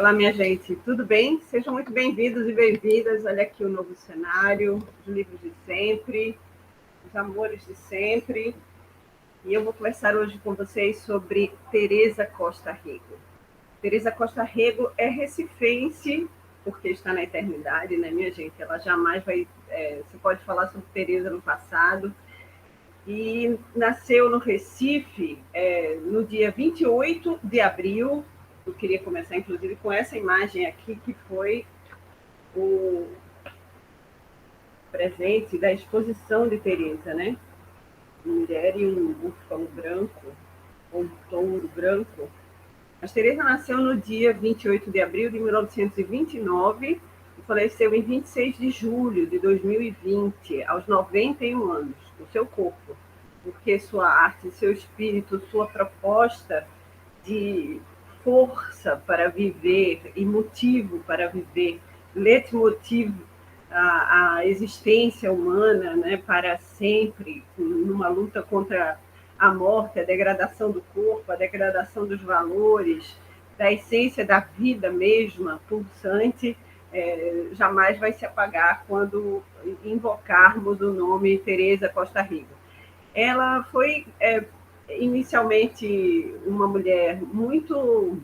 Olá, minha gente, tudo bem? Sejam muito bem-vindos e bem-vindas. Olha aqui o novo cenário, os livros de sempre, os amores de sempre. E eu vou conversar hoje com vocês sobre Teresa Costa Rego. Teresa Costa Rego é recifense, porque está na eternidade, né, minha gente? Ela jamais vai... você pode falar sobre Teresa no passado. E nasceu no Recife no dia 28 de abril. Eu queria começar, inclusive, com essa imagem aqui, que foi o presente da exposição de Teresa, né? Mulher e um búfalo branco, ou um touro branco. Mas Teresa nasceu no dia 28 de abril de 1929 e faleceu em 26 de julho de 2020, aos 91 anos, no seu corpo, porque sua arte, seu espírito, sua proposta de força para viver e motivo para viver, leitmotiv a existência humana, né, para sempre, numa luta contra a morte, a degradação do corpo, a degradação dos valores, da essência da vida mesma, pulsante, jamais vai se apagar quando invocarmos o nome Teresa Costa Rego. Ela foi inicialmente uma mulher muito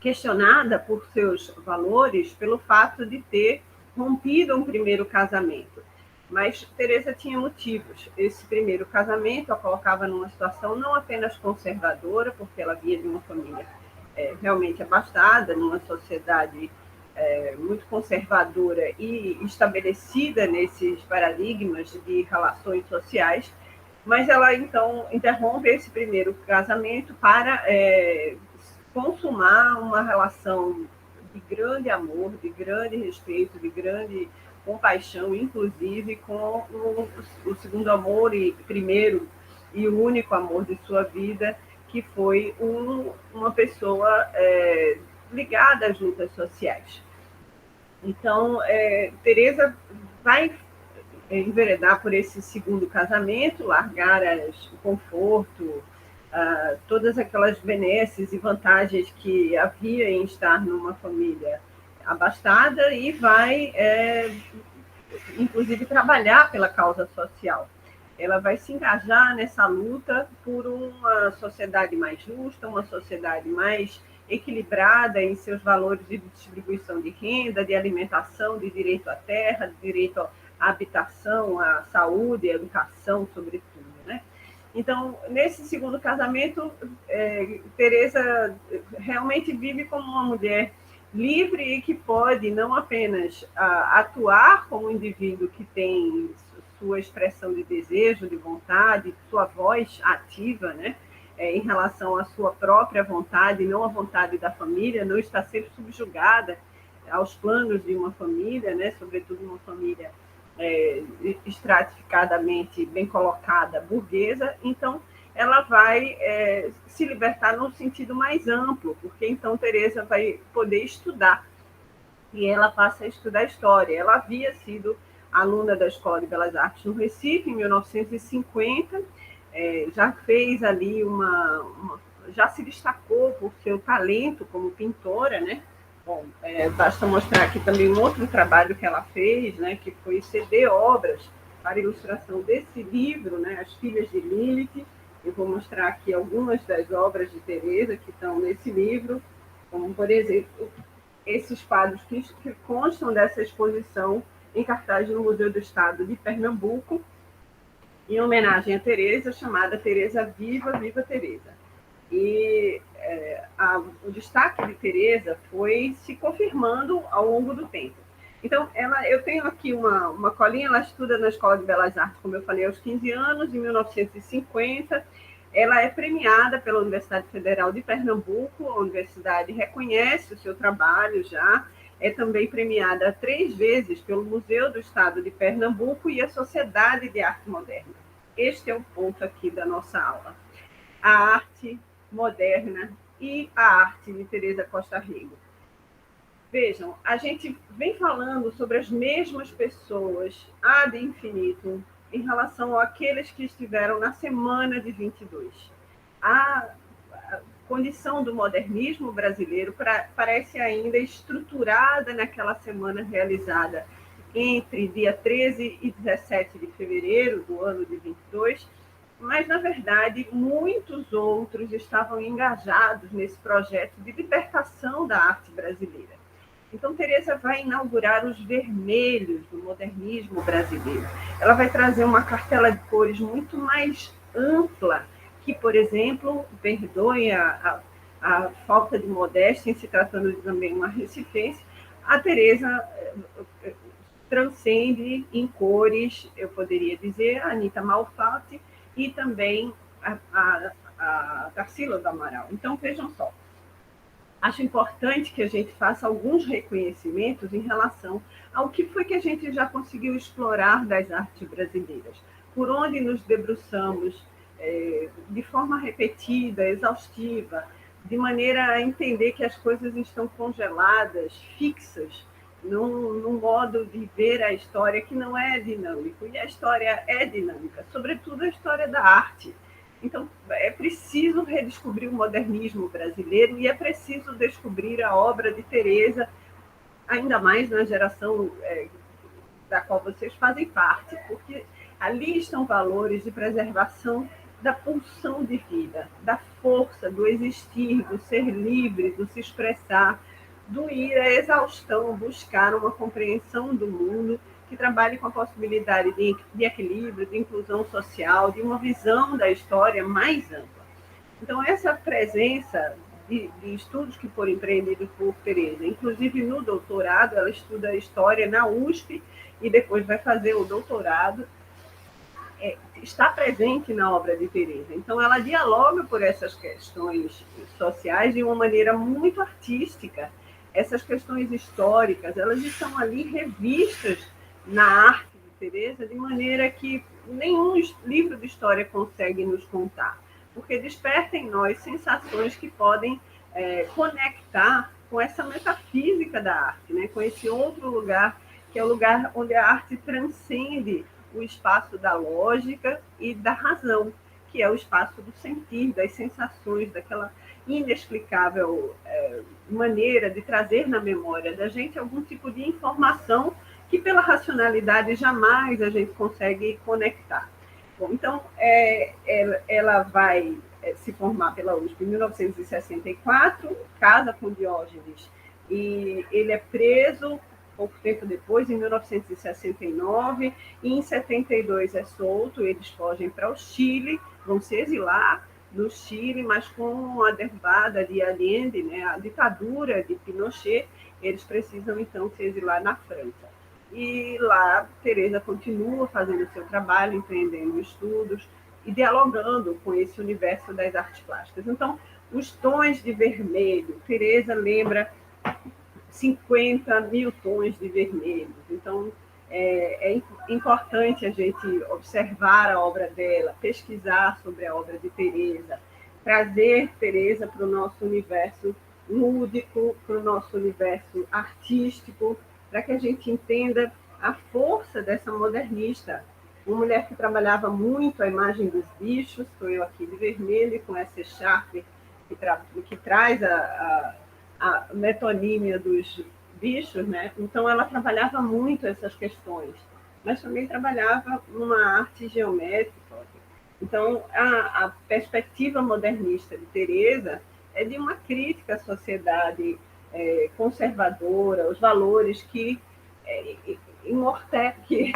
questionada por seus valores, pelo fato de ter rompido um primeiro casamento. Mas Teresa tinha motivos. Esse primeiro casamento a colocava numa situação não apenas conservadora, porque ela vinha de uma família realmente abastada, numa sociedade muito conservadora e estabelecida nesses paradigmas de relações sociais, mas ela então interrompe esse primeiro casamento para consumar uma relação de grande amor, de grande respeito, de grande compaixão, inclusive com o segundo amor e primeiro e o único amor de sua vida, que foi uma pessoa ligada às lutas sociais. Então, Teresa vai enveredar por esse segundo casamento, largar o conforto, todas aquelas benesses e vantagens que havia em estar numa família abastada e vai, inclusive, trabalhar pela causa social. Ela vai se engajar nessa luta por uma sociedade mais justa, uma sociedade mais equilibrada em seus valores de distribuição de renda, de alimentação, de direito à terra, de direito à habitação, à saúde, à educação, sobretudo, né? Então, nesse segundo casamento, Teresa realmente vive como uma mulher livre e que pode não apenas atuar como um indivíduo que tem sua expressão de desejo, de vontade, sua voz ativa, né, em relação à sua própria vontade, não à vontade da família, não está sempre subjugada aos planos de uma família, né, sobretudo uma família estratificadamente bem colocada, burguesa. Então ela vai se libertar num sentido mais amplo, porque então Teresa vai poder estudar, e ela passa a estudar história. Ela havia sido aluna da Escola de Belas Artes no Recife, em 1950, já fez ali já se destacou por seu talento como pintora, né? Bom, basta mostrar aqui também um outro trabalho que ela fez, né, que foi ceder obras para ilustração desse livro, né, As Filhas de Lilith. Eu vou mostrar aqui algumas das obras de Teresa que estão nesse livro, como, por exemplo, esses quadros que constam dessa exposição em cartaz no Museu do Estado de Pernambuco, em homenagem a Teresa, chamada Teresa Viva, Viva Teresa. E o destaque de Teresa foi se confirmando ao longo do tempo. Então, eu tenho aqui uma colinha, ela estuda na Escola de Belas Artes, como eu falei, aos 15 anos, em 1950. Ela é premiada pela Universidade Federal de Pernambuco, a universidade reconhece o seu trabalho já, é também premiada 3 vezes pelo Museu do Estado de Pernambuco e a Sociedade de Arte Moderna. Este é o ponto aqui da nossa aula. A arte moderna e a arte de Teresa Costa Rego. Vejam, a gente vem falando sobre as mesmas pessoas ad infinitum em relação àqueles que estiveram na semana de 22. condição do modernismo brasileiro parece ainda estruturada naquela semana realizada entre dia 13 e 17 de fevereiro do ano de 22, mas, na verdade, muitos outros estavam engajados nesse projeto de libertação da arte brasileira. Então, Teresa vai inaugurar os vermelhos do modernismo brasileiro. Ela vai trazer uma cartela de cores muito mais ampla, que, por exemplo, perdoe a falta de modéstia em se tratando de também uma recifense, a Teresa transcende em cores, eu poderia dizer, a Anita Malfatti e também a Tarsila do Amaral. Então, vejam só, acho importante que a gente faça alguns reconhecimentos em relação ao que foi que a gente já conseguiu explorar das artes brasileiras, por onde nos debruçamos de forma repetida, exaustiva, de maneira a entender que as coisas estão congeladas, fixas, num modo de ver a história que não é dinâmico. E a história é dinâmica, sobretudo a história da arte. Então, é preciso redescobrir o modernismo brasileiro e é preciso descobrir a obra de Teresa, ainda mais na geração da qual vocês fazem parte, porque ali estão valores de preservação da pulsão de vida, da força, do existir, do ser livre, do se expressar, do ir à exaustão, buscar uma compreensão do mundo que trabalhe com a possibilidade de equilíbrio, de inclusão social, de uma visão da história mais ampla. Então, essa presença de estudos que foram empreendidos por Teresa, inclusive no doutorado, ela estuda história na USP e depois vai fazer o doutorado, está presente na obra de Teresa. Então, ela dialoga por essas questões sociais de uma maneira muito artística. Essas questões históricas, elas estão ali revistas na arte de Teresa de maneira que nenhum livro de história consegue nos contar, porque desperta em nós sensações que podem conectar com essa metafísica da arte, né? Com esse outro lugar, que é o lugar onde a arte transcende o espaço da lógica e da razão, que é o espaço do sentir, das sensações, daquela inexplicável maneira de trazer na memória da gente algum tipo de informação que pela racionalidade jamais a gente consegue conectar. Bom, então, ela vai se formar pela USP em 1964, casa com Diógenes, e ele é preso pouco tempo depois, em 1969, e em 72 é solto, eles fogem para o Chile, vão se exilar no Chile, mas com a derrubada de Allende, né, a ditadura de Pinochet, eles precisam então se exilar na França. E lá, Teresa continua fazendo o seu trabalho, empreendendo estudos e dialogando com esse universo das artes plásticas. Então, os tons de vermelho, Teresa lembra 50 mil tons de vermelho. Então, é importante a gente observar a obra dela, pesquisar sobre a obra de Teresa, trazer Teresa para o nosso universo lúdico, para o nosso universo artístico, para que a gente entenda a força dessa modernista. Uma mulher que trabalhava muito a imagem dos bichos, estou eu aqui de vermelho, com essa echarpe que traz a metonímia dos bichos, né? Então ela trabalhava muito essas questões, mas também trabalhava numa arte geométrica. Então a perspectiva modernista de Teresa é de uma crítica à sociedade conservadora, os valores que que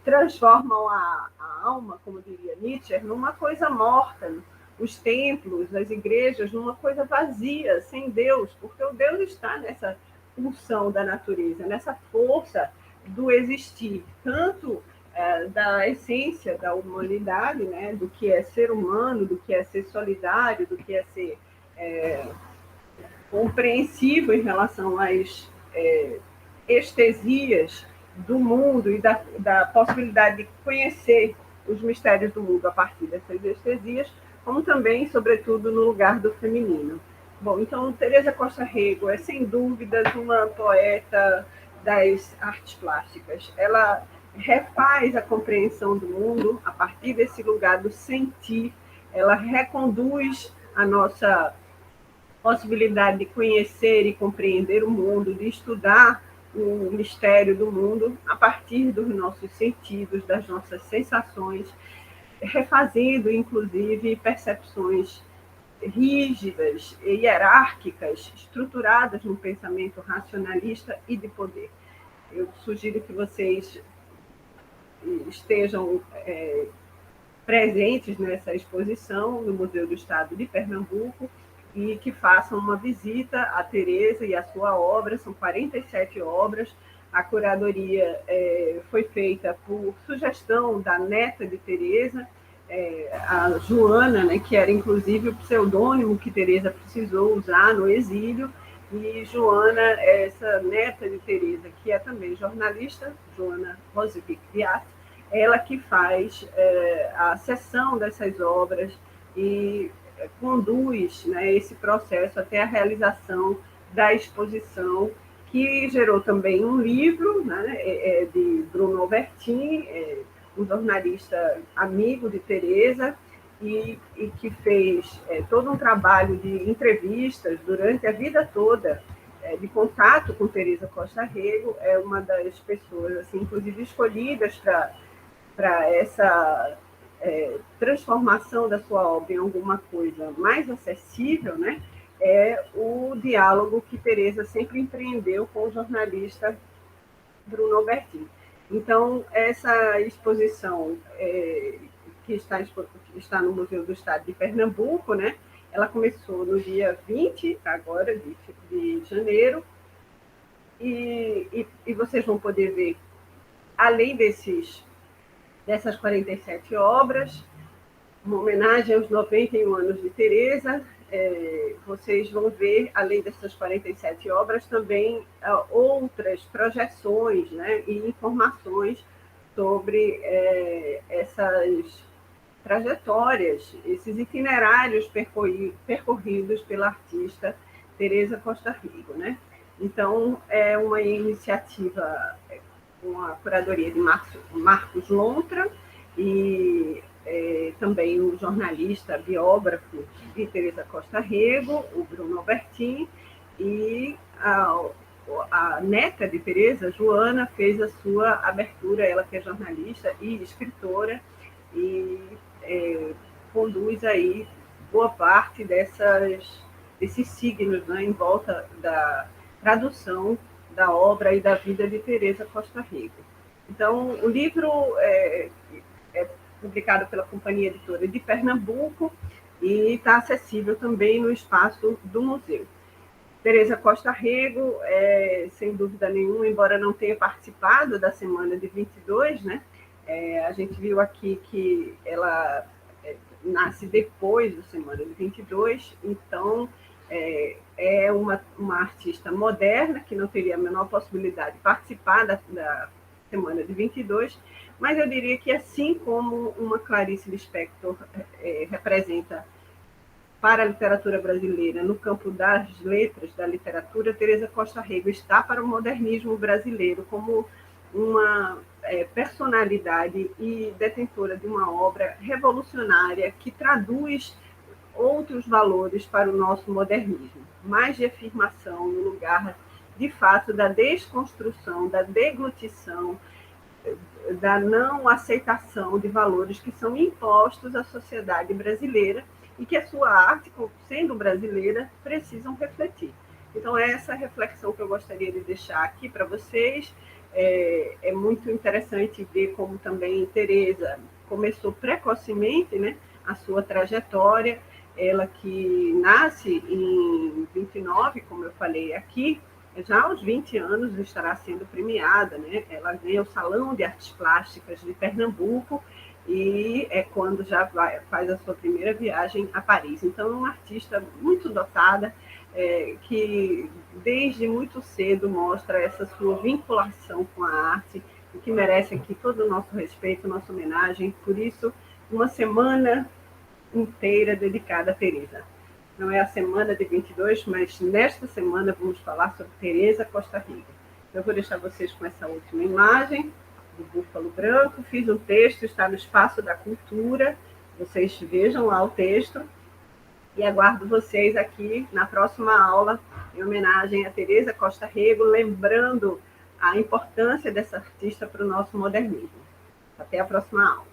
transformam a alma, como diria Nietzsche, numa coisa morta, os templos, as igrejas, numa coisa vazia, sem Deus, porque o Deus está nessa pulsão da natureza, nessa força do existir, tanto da essência da humanidade, né, do que é ser humano, do que é ser solidário, do que é ser compreensivo em relação às estesias do mundo e da possibilidade de conhecer os mistérios do mundo a partir dessas estesias, como também, sobretudo, no lugar do feminino. Bom, então, Teresa Costa Rego é, sem dúvidas, uma poeta das artes plásticas. Ela refaz a compreensão do mundo a partir desse lugar do sentir, ela reconduz a nossa possibilidade de conhecer e compreender o mundo, de estudar o mistério do mundo a partir dos nossos sentidos, das nossas sensações, refazendo, inclusive, percepções rígidas, hierárquicas, estruturadas no pensamento racionalista e de poder. Eu sugiro que vocês estejam presentes nessa exposição no Museu do Estado de Pernambuco e que façam uma visita a Teresa e a sua obra. São 47 obras. A curadoria foi feita por sugestão da neta de Teresa, a Joana, né, que era inclusive o pseudônimo que Teresa precisou usar no exílio. E Joana, essa neta de Teresa, que é também jornalista, Joana Rosevic Viat, ela que faz a sessão dessas obras e conduz, né, esse processo até a realização da exposição, que gerou também um livro, né, de Bruno Albertin, um jornalista amigo de Teresa, e que fez todo um trabalho de entrevistas durante a vida toda, de contato com Teresa Costa Rego. É uma das pessoas, assim, inclusive escolhidas para essa transformação da sua obra em alguma coisa mais acessível, né? É o diálogo que Teresa sempre empreendeu com o jornalista Bruno Albertin. Então, essa exposição que está no Museu do Estado de Pernambuco, né? Ela começou no dia 20, agora, de janeiro, e vocês vão poder ver, além dessas 47 obras, uma homenagem aos 91 anos de Teresa. Vocês vão ver, além dessas 47 obras, também outras projeções, né, e informações sobre essas trajetórias, esses itinerários percorridos pela artista Teresa Costa Rego, né? Então, é uma iniciativa com a curadoria de Marcos Lontra e também o jornalista, biógrafo de Teresa Costa Rego, o Bruno Albertin, e a neta de Teresa, Joana, fez a sua abertura, ela que é jornalista e escritora, e conduz aí boa parte desses signos, né, em volta da tradução da obra e da vida de Teresa Costa Rego. Então, o livro é publicado pela Companhia Editora de Pernambuco e está acessível também no espaço do museu. Teresa Costa Rego, sem dúvida nenhuma, embora não tenha participado da semana de 22, né? A gente viu aqui que ela nasce depois da semana de 22, então é uma artista moderna que não teria a menor possibilidade de participar da semana de 22, mas eu diria que, assim como uma Clarice Lispector representa para a literatura brasileira no campo das letras, da literatura, Teresa Costa Rego está para o modernismo brasileiro como uma personalidade e detentora de uma obra revolucionária que traduz outros valores para o nosso modernismo, mais de afirmação no lugar, de fato, da desconstrução, da deglutição, da não aceitação de valores que são impostos à sociedade brasileira e que a sua arte, sendo brasileira, precisam refletir. Então, é essa reflexão que eu gostaria de deixar aqui para vocês. É muito interessante ver como também Teresa começou precocemente, né, a sua trajetória. Ela que nasce em 29, como eu falei aqui, já aos 20 anos estará sendo premiada, né? Ela ganha o Salão de Artes Plásticas de Pernambuco e é quando já faz a sua primeira viagem a Paris. Então, é uma artista muito dotada, que desde muito cedo mostra essa sua vinculação com a arte, e que merece aqui todo o nosso respeito, nossa homenagem. Por isso, uma semana inteira dedicada a Teresa. Não é a semana de 22, mas nesta semana vamos falar sobre Teresa Costa Rego. Eu vou deixar vocês com essa última imagem do búfalo branco. Fiz um texto, está no Espaço da Cultura. Vocês vejam lá o texto. E aguardo vocês aqui na próxima aula, em homenagem a Teresa Costa Rego, lembrando a importância dessa artista para o nosso modernismo. Até a próxima aula.